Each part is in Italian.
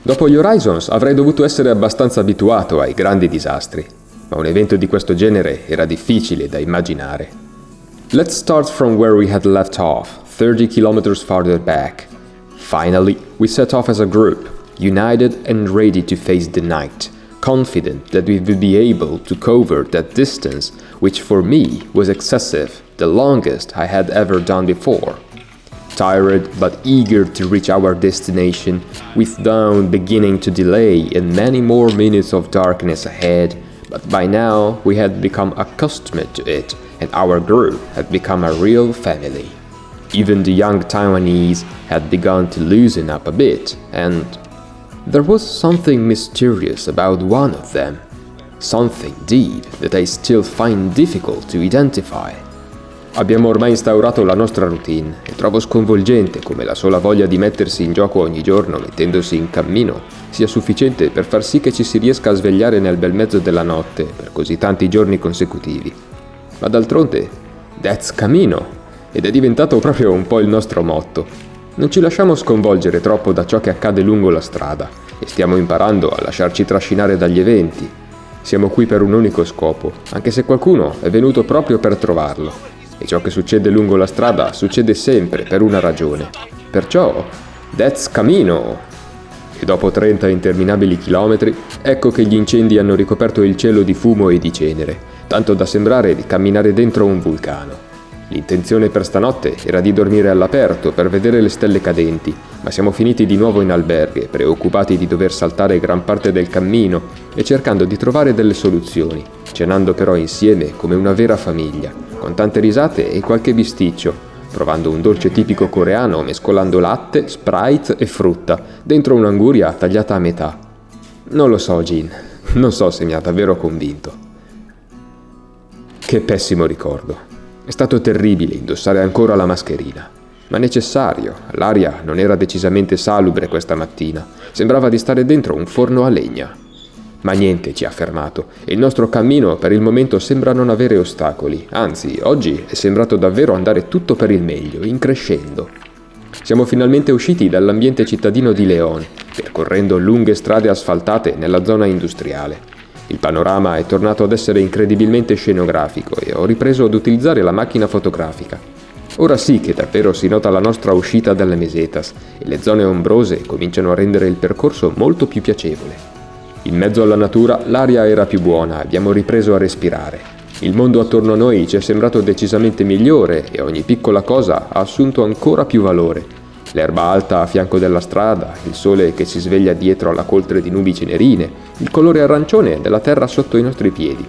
Dopo gli Horizons avrei dovuto essere abbastanza abituato ai grandi disastri, ma un evento di questo genere era difficile da immaginare. Let's start from where we had left off, 30 kilometers farther back. Finally, we set off as a group, united and ready to face the night, confident that we would be able to cover that distance, which for me was excessive, the longest I had ever done before. Tired but eager to reach our destination, with dawn beginning to delay and many more minutes of darkness ahead, but by now we had become accustomed to it, and our group had become a real family. Even the young Taiwanese had begun to loosen up a bit, and there was something mysterious about one of them, something deep that I still find difficult to identify. Abbiamo ormai instaurato la nostra routine e trovo sconvolgente come la sola voglia di mettersi in gioco ogni giorno mettendosi in cammino sia sufficiente per far sì che ci si riesca a svegliare nel bel mezzo della notte per così tanti giorni consecutivi. Ma d'altronde, that's Camino, ed è diventato proprio un po' il nostro motto. Non ci lasciamo sconvolgere troppo da ciò che accade lungo la strada e stiamo imparando a lasciarci trascinare dagli eventi. Siamo qui per un unico scopo, anche se qualcuno è venuto proprio per trovarlo. E ciò che succede lungo la strada succede sempre per una ragione. Perciò, that's Camino! E dopo 30 interminabili chilometri, ecco che gli incendi hanno ricoperto il cielo di fumo e di cenere, tanto da sembrare di camminare dentro un vulcano. L'intenzione per stanotte era di dormire all'aperto per vedere le stelle cadenti, ma siamo finiti di nuovo in alberghe, preoccupati di dover saltare gran parte del cammino e cercando di trovare delle soluzioni, cenando però insieme come una vera famiglia, con tante risate e qualche bisticcio, provando un dolce tipico coreano mescolando latte, Sprite e frutta dentro un'anguria tagliata a metà. Non lo so, Jin, non so se mi ha davvero convinto. Che pessimo ricordo. È stato terribile indossare ancora la mascherina, ma necessario, l'aria non era decisamente salubre questa mattina, sembrava di stare dentro un forno a legna. Ma niente ci ha fermato e il nostro cammino per il momento sembra non avere ostacoli, anzi oggi è sembrato davvero andare tutto per il meglio, in crescendo. Siamo finalmente usciti dall'ambiente cittadino di León, percorrendo lunghe strade asfaltate nella zona industriale. Il panorama è tornato ad essere incredibilmente scenografico e ho ripreso ad utilizzare la macchina fotografica. Ora sì che davvero si nota la nostra uscita dalle mesetas e le zone ombrose cominciano a rendere il percorso molto più piacevole. In mezzo alla natura l'aria era più buona, abbiamo ripreso a respirare. Il mondo attorno a noi ci è sembrato decisamente migliore e ogni piccola cosa ha assunto ancora più valore. L'erba alta a fianco della strada, il sole che si sveglia dietro alla coltre di nubi cenerine, il colore arancione della terra sotto i nostri piedi.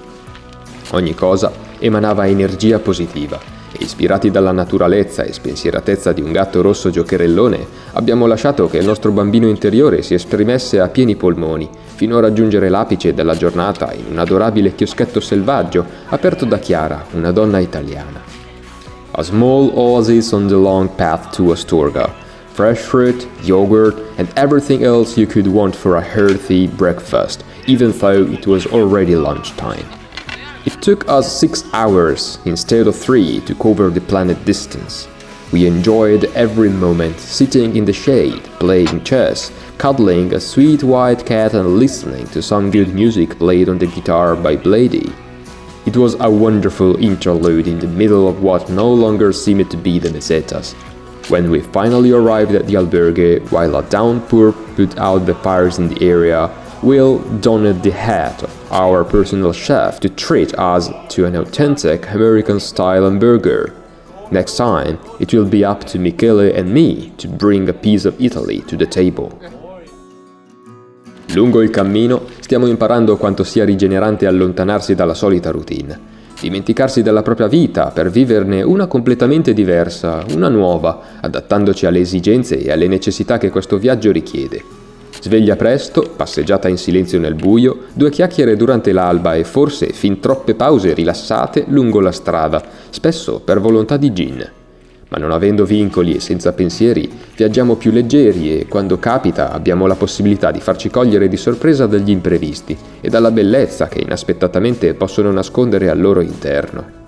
Ogni cosa emanava energia positiva e ispirati dalla naturalezza e spensieratezza di un gatto rosso giocherellone, abbiamo lasciato che il nostro bambino interiore si esprimesse a pieni polmoni, fino a raggiungere l'apice della giornata in un adorabile chioschetto selvaggio aperto da Chiara, una donna italiana. A small oasis on the long path to Astorga. Fresh fruit, yogurt, and everything else you could want for a healthy breakfast, even though it was already lunchtime. It took us 6 hours instead of 3 to cover the planned distance. We enjoyed every moment, sitting in the shade, playing chess, cuddling a sweet white cat and listening to some good music played on the guitar by Blady. It was a wonderful interlude in the middle of what no longer seemed to be the mesetas. When we finally arrived at the albergue, while a downpour put out the fires in the area, Will donned the hat of our personal chef to treat us to an authentic American-style hamburger. Next time, it will be up to Michele and me to bring a piece of Italy to the table. Lungo il cammino stiamo imparando quanto sia rigenerante allontanarsi dalla solita routine. Dimenticarsi della propria vita per viverne una completamente diversa, una nuova, adattandoci alle esigenze e alle necessità che questo viaggio richiede. Sveglia presto, passeggiata in silenzio nel buio, 2 chiacchiere durante l'alba e forse fin troppe pause rilassate lungo la strada, spesso per volontà di Jin. Ma non avendo vincoli e senza pensieri, viaggiamo più leggeri e, quando capita, abbiamo la possibilità di farci cogliere di sorpresa dagli imprevisti e dalla bellezza che inaspettatamente possono nascondere al loro interno.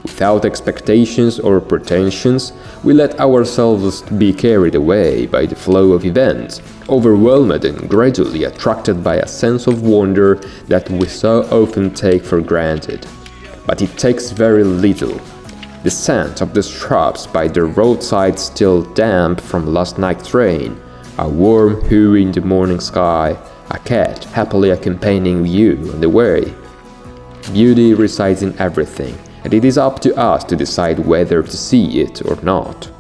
Without expectations or pretensions, we let ourselves be carried away by the flow of events, overwhelmed and gradually attracted by a sense of wonder that we so often take for granted. But it takes very little. The scent of the shrubs by the roadside still damp from last night's rain, a warm hue in the morning sky, a cat happily accompanying you on the way. Beauty resides in everything, and it is up to us to decide whether to see it or not.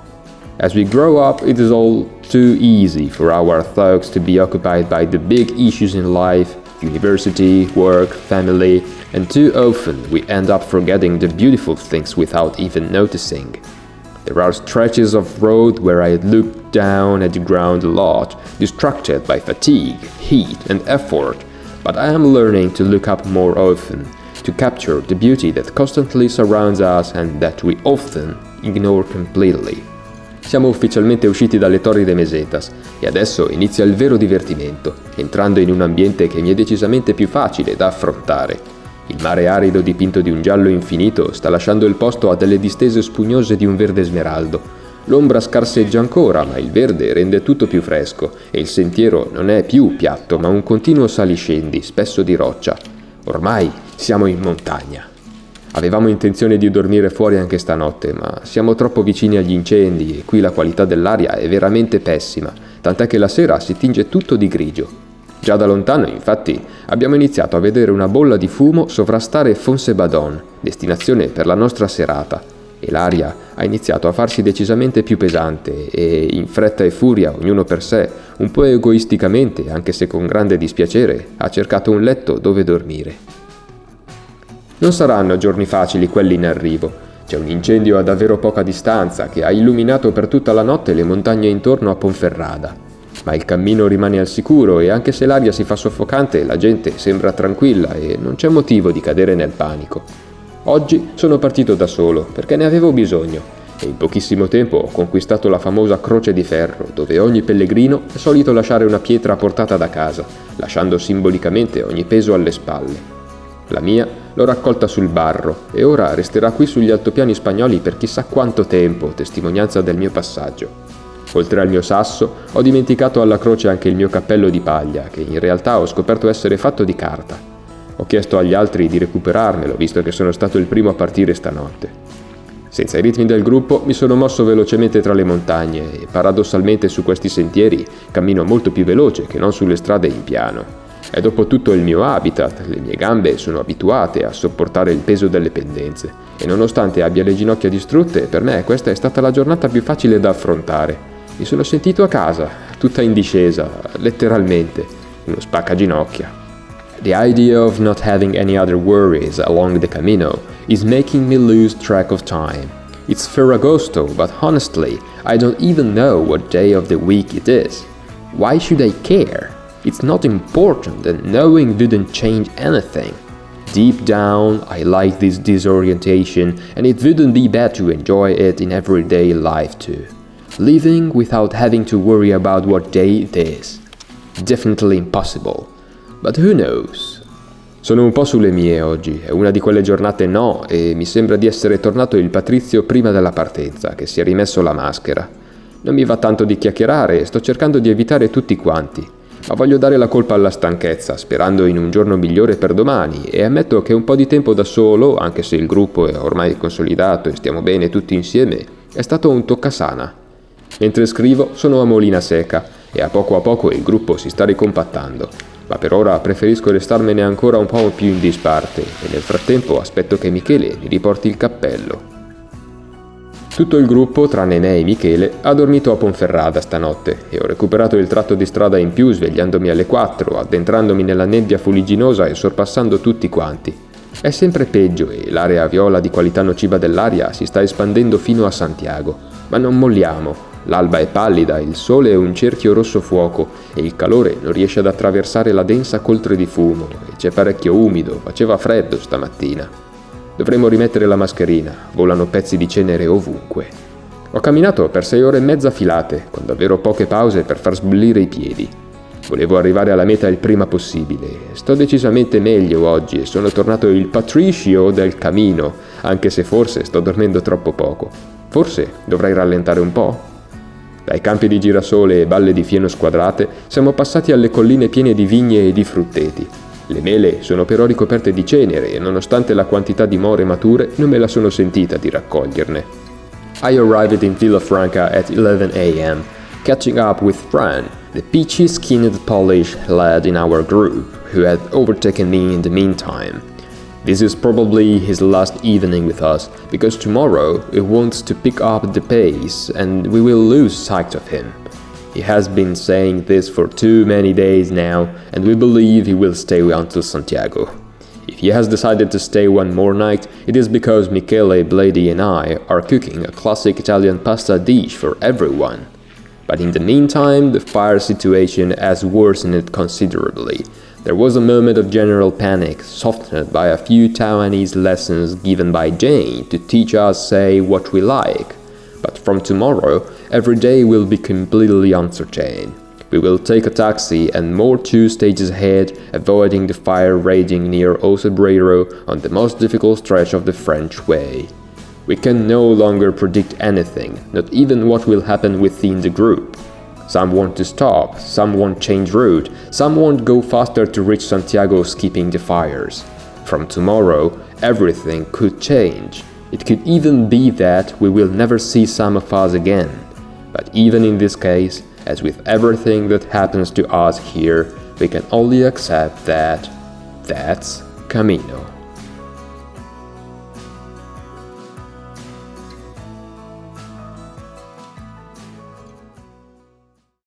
As we grow up, it is all too easy for our thoughts to be occupied by the big issues in life, university, work, family, and too often we end up forgetting the beautiful things without even noticing. There are stretches of road where I look down at the ground a lot, distracted by fatigue, heat, and effort, but I am learning to look up more often, to capture the beauty that constantly surrounds us and that we often ignore completely. Siamo ufficialmente usciti dalle torri de Mesetas e adesso inizia il vero divertimento, entrando in un ambiente che mi è decisamente più facile da affrontare. Il mare arido dipinto di un giallo infinito sta lasciando il posto a delle distese spugnose di un verde smeraldo. L'ombra scarseggia ancora, ma il verde rende tutto più fresco e il sentiero non è più piatto, ma un continuo saliscendi, spesso di roccia. Ormai siamo in montagna. Avevamo intenzione di dormire fuori anche stanotte, ma siamo troppo vicini agli incendi e qui la qualità dell'aria è veramente pessima, tant'è che la sera si tinge tutto di grigio. Già da lontano, infatti, abbiamo iniziato a vedere una bolla di fumo sovrastare Fonsebadon, destinazione per la nostra serata, e l'aria ha iniziato a farsi decisamente più pesante e, in fretta e furia, ognuno per sé, un po' egoisticamente, anche se con grande dispiacere, ha cercato un letto dove dormire. Non saranno giorni facili quelli in arrivo. C'è un incendio a davvero poca distanza che ha illuminato per tutta la notte le montagne intorno a Ponferrada. Ma il cammino rimane al sicuro e anche se l'aria si fa soffocante, la gente sembra tranquilla e non c'è motivo di cadere nel panico. Oggi sono partito da solo perché ne avevo bisogno e in pochissimo tempo ho conquistato la famosa Croce di Ferro, dove ogni pellegrino è solito lasciare una pietra portata da casa, lasciando simbolicamente ogni peso alle spalle. La mia l'ho raccolta sul Barro e ora resterà qui sugli altopiani spagnoli per chissà quanto tempo, testimonianza del mio passaggio. Oltre al mio sasso, ho dimenticato alla croce anche il mio cappello di paglia, che in realtà ho scoperto essere fatto di carta. Ho chiesto agli altri di recuperarmelo, visto che sono stato il primo a partire stanotte. Senza i ritmi del gruppo mi sono mosso velocemente tra le montagne e paradossalmente su questi sentieri cammino molto più veloce che non sulle strade in piano. È dopo tutto il mio habitat, le mie gambe sono abituate a sopportare il peso delle pendenze e nonostante abbia le ginocchia distrutte, per me questa è stata la giornata più facile da affrontare. Mi sono sentito a casa, tutta in discesa, letteralmente, uno spaccaginocchia. The idea of not having any other worries along the Camino is making me lose track of time. It's Ferragosto, but honestly, I don't even know what day of the week it is. Why should I care? It's not important and knowing wouldn't change anything. Deep down, I like this disorientation and it wouldn't be bad to enjoy it in everyday life too. Living without having to worry about what day it is. Definitely impossible. But who knows? Sono un po' sulle mie oggi, è una di quelle giornate no e mi sembra di essere tornato il Patrizio prima della partenza, che si è rimesso la maschera. Non mi va tanto di chiacchierare e sto cercando di evitare tutti quanti. Ma voglio dare la colpa alla stanchezza, sperando in un giorno migliore per domani, e ammetto che un po' di tempo da solo, anche se il gruppo è ormai consolidato e stiamo bene tutti insieme, è stato un toccasana. Mentre scrivo sono a Molina Seca e a poco il gruppo si sta ricompattando, ma per ora preferisco restarmene ancora un po' più in disparte e nel frattempo aspetto che Michele mi riporti il cappello. Tutto il gruppo, tranne me e Michele, ha dormito a Ponferrada stanotte e ho recuperato il tratto di strada in più svegliandomi alle 4, addentrandomi nella nebbia fuligginosa e sorpassando tutti quanti. È sempre peggio e l'area viola di qualità nociva dell'aria si sta espandendo fino a Santiago, ma non molliamo. L'alba è pallida, il sole è un cerchio rosso fuoco e il calore non riesce ad attraversare la densa coltre di fumo e c'è parecchio umido, faceva freddo stamattina. Dovremmo rimettere la mascherina, volano pezzi di cenere ovunque. Ho camminato per 6 ore e mezza filate, con davvero poche pause per far sbollire i piedi. Volevo arrivare alla meta il prima possibile. Sto decisamente meglio oggi e sono tornato il Patricio del Camino, anche se forse sto dormendo troppo poco. Forse dovrei rallentare un po'? Dai campi di girasole e balle di fieno squadrate siamo passati alle colline piene di vigne e di frutteti. Le mele sono però ricoperte di cenere e nonostante la quantità di more mature non me la sono sentita di raccoglierne. I arrived in Villafranca at 11 a.m., catching up with Fran, the peachy-skinned Polish lad in our group, who had overtaken me in the meantime. This is probably his last evening with us, because tomorrow he wants to pick up the pace and we will lose sight of him. He has been saying this for too many days now, and we believe he will stay until Santiago. If he has decided to stay one more night, it is because Michele, Blady and I are cooking a classic Italian pasta dish for everyone. But in the meantime, the fire situation has worsened considerably. There was a moment of general panic, softened by a few Taiwanese lessons given by Jane to teach us say what we like. But from tomorrow, every day will be completely uncertain. We will take a taxi and more 2 stages ahead, avoiding the fire raging near Osobrero on the most difficult stretch of the French way. We can no longer predict anything, not even what will happen within the group. Some want to stop, some won't change route, some won't go faster to reach Santiago skipping the fires. From tomorrow, everything could change. It could even be that we will never see some of us again. But even in this case, as with everything that happens to us here, we can only accept that that's Camino.